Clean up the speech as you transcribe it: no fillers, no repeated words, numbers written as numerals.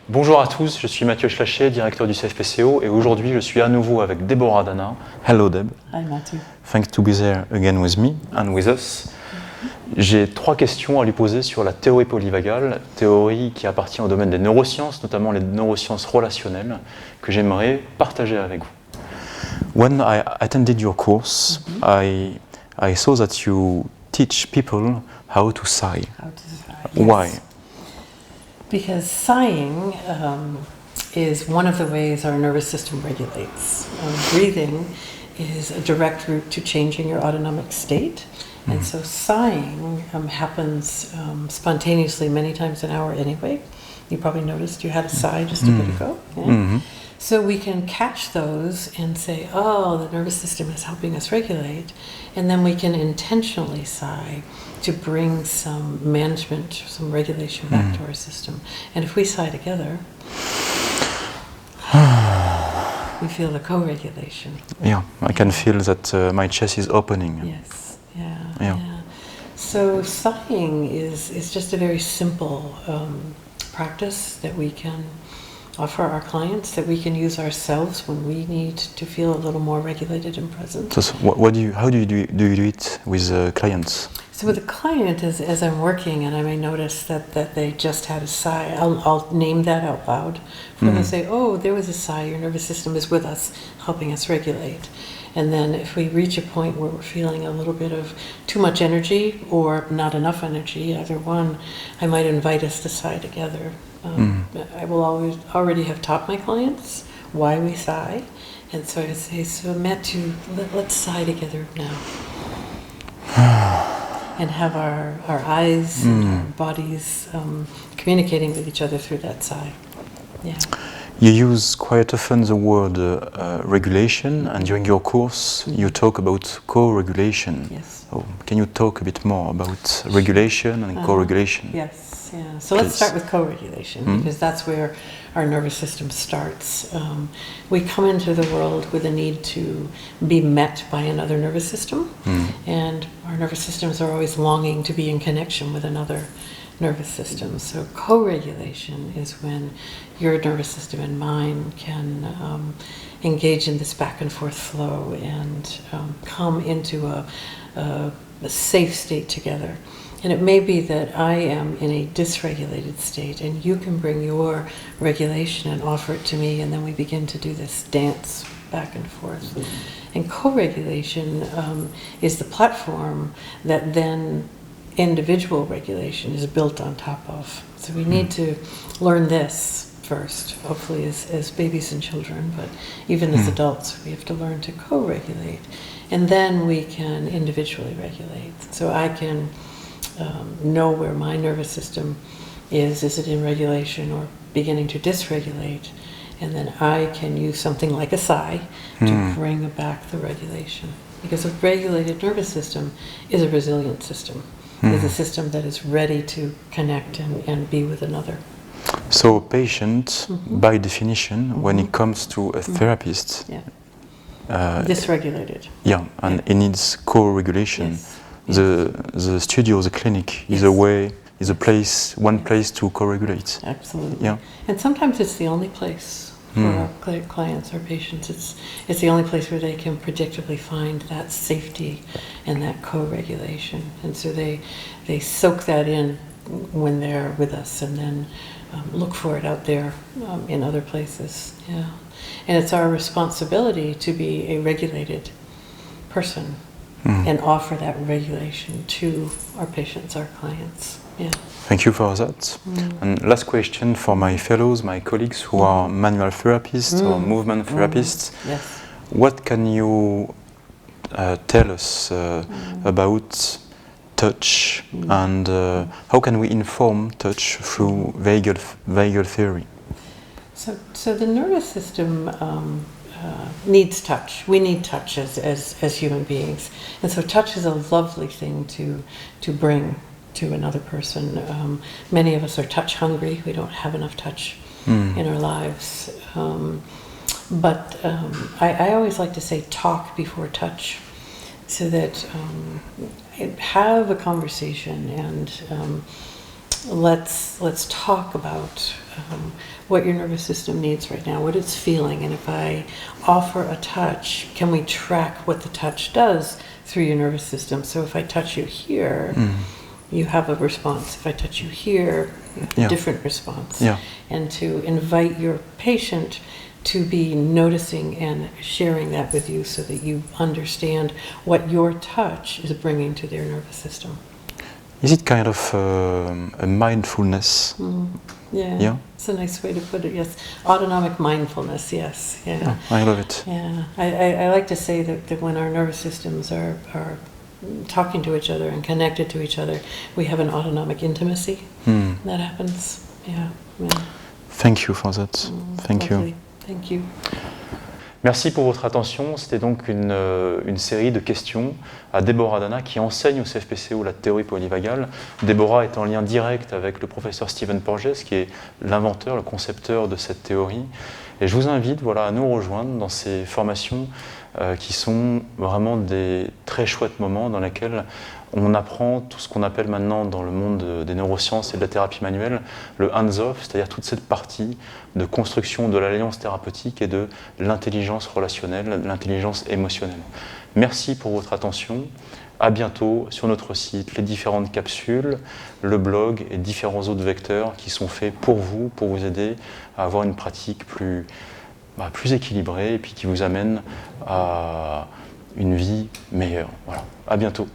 Bonjour à tous, je suis Mathieu Schlachet, directeur du CFPCO, et aujourd'hui je suis à nouveau avec Deborah Dana. Hello Deb. Hi Mathieu. Thanks to be there again with me and with us. J'ai 3 questions à lui poser sur la théorie polyvagale, théorie qui appartient au domaine des neurosciences, notamment les neurosciences relationnelles, que j'aimerais partager avec vous. When I attended your course, I saw that you teach people how to sigh. How to sigh. Why? Yes. Because sighing is one of the ways our nervous system regulates. Breathing is a direct route to changing your autonomic state. And so sighing happens spontaneously many times an hour anyway. You probably noticed you had a sigh just a bit ago. Yeah? So we can catch those and say, oh, the nervous system is helping us regulate. And then we can intentionally sigh to bring some management, some regulation back to our system. And if we sigh together, we feel the co-regulation. Yeah, I can feel that my chest is opening. Yes, yeah. So sighing is just a very simple practice that we can offer our clients, that we can use ourselves when we need to feel a little more regulated and present. So how do you do it with clients? So with a client, as I'm working and I may notice that they just had a sigh, I'll name that out loud for them and say, oh, there was a sigh, your nervous system is with us, helping us regulate. And then if we reach a point where we're feeling a little bit of too much energy or not enough energy, either one, I might invite us to sigh together. I will already have taught my clients why we sigh. And so I say, so Mathieu, let's sigh together now. And have our eyes and our bodies communicating with each other through that sigh. Yeah. You use quite often the word regulation, and during your course you talk about co-regulation. Yes. Oh, can you talk a bit more about regulation and co-regulation? Yes. Yeah. So let's start with co-regulation because that's where our nervous system starts. We come into the world with a need to be met by another nervous system, and our nervous systems are always longing to be in connection with another nervous system. So co-regulation is when your nervous system and mine can engage in this back and forth flow and come into a safe state together. And it may be that I am in a dysregulated state and you can bring your regulation and offer it to me, and then we begin to do this dance back and forth. And co-regulation is the platform that then individual regulation is built on top of. So we need to learn this first, hopefully as babies and children, but even as adults we have to learn to co-regulate. And then we can individually regulate. So I can know where my nervous system is it in regulation or beginning to dysregulate, and then I can use something like a sigh to bring back the regulation. Because a regulated nervous system is a resilient system. It's a system that is ready to connect and be with another. So a patient, by definition, when it comes to a therapist, Dysregulated. Yeah, and it needs co-regulation. Yes. The studio, the clinic, is a way, is a place, one place to co-regulate. Absolutely. Yeah. And sometimes it's the only place for our clients or patients. It's the only place where they can predictably find that safety and that co-regulation. And so they soak that in when they're with us, and then look for it out there in other places. Yeah. And it's our responsibility to be a regulated person and offer that regulation to our patients, our clients. Yeah. Thank you for that. And last question for my fellows, my colleagues who are manual therapists or movement therapists. Yes. What can you tell us about touch and how can we inform touch through vagal theory? So the nervous system needs touch. We need touch as human beings. And so touch is a lovely thing to bring to another person. Many of us are touch hungry. We don't have enough touch in our lives. But I always like to say talk before touch, so that have a conversation and let's talk about what your nervous system needs right now, what it's feeling, and if I offer a touch, can we track what the touch does through your nervous system? So if I touch you here, you have a response. If I touch you here, you have a different response. Yeah. And to invite your patient to be noticing and sharing that with you so that you understand what your touch is bringing to their nervous system. Is it kind of a mindfulness? Yeah, it's a nice way to put it, yes. Autonomic mindfulness, yes. Yeah. Oh, I love it. Yeah, I like to say that when our nervous systems are talking to each other and connected to each other, we have an autonomic intimacy that happens. Yeah. Thank you for that. Thank Lovely. you. Thank you. Merci pour votre attention. C'était donc une série de questions à Deborah Dana qui enseigne au CFPCO la théorie polyvagale. Deborah est en lien direct avec le professeur Stephen Porges qui est l'inventeur, le concepteur de cette théorie. Et je vous invite à nous rejoindre dans ces formations qui sont vraiment des très chouettes moments dans lesquels on apprend tout ce qu'on appelle maintenant dans le monde des neurosciences et de la thérapie manuelle le hands-off, c'est-à-dire toute cette partie de construction de l'alliance thérapeutique et de l'intelligence relationnelle, de l'intelligence émotionnelle. Merci pour votre attention. À bientôt sur notre site, les différentes capsules, le blog et différents autres vecteurs qui sont faits pour vous aider à avoir une pratique plus équilibrée et puis qui vous amène à une vie meilleure. Voilà. À bientôt.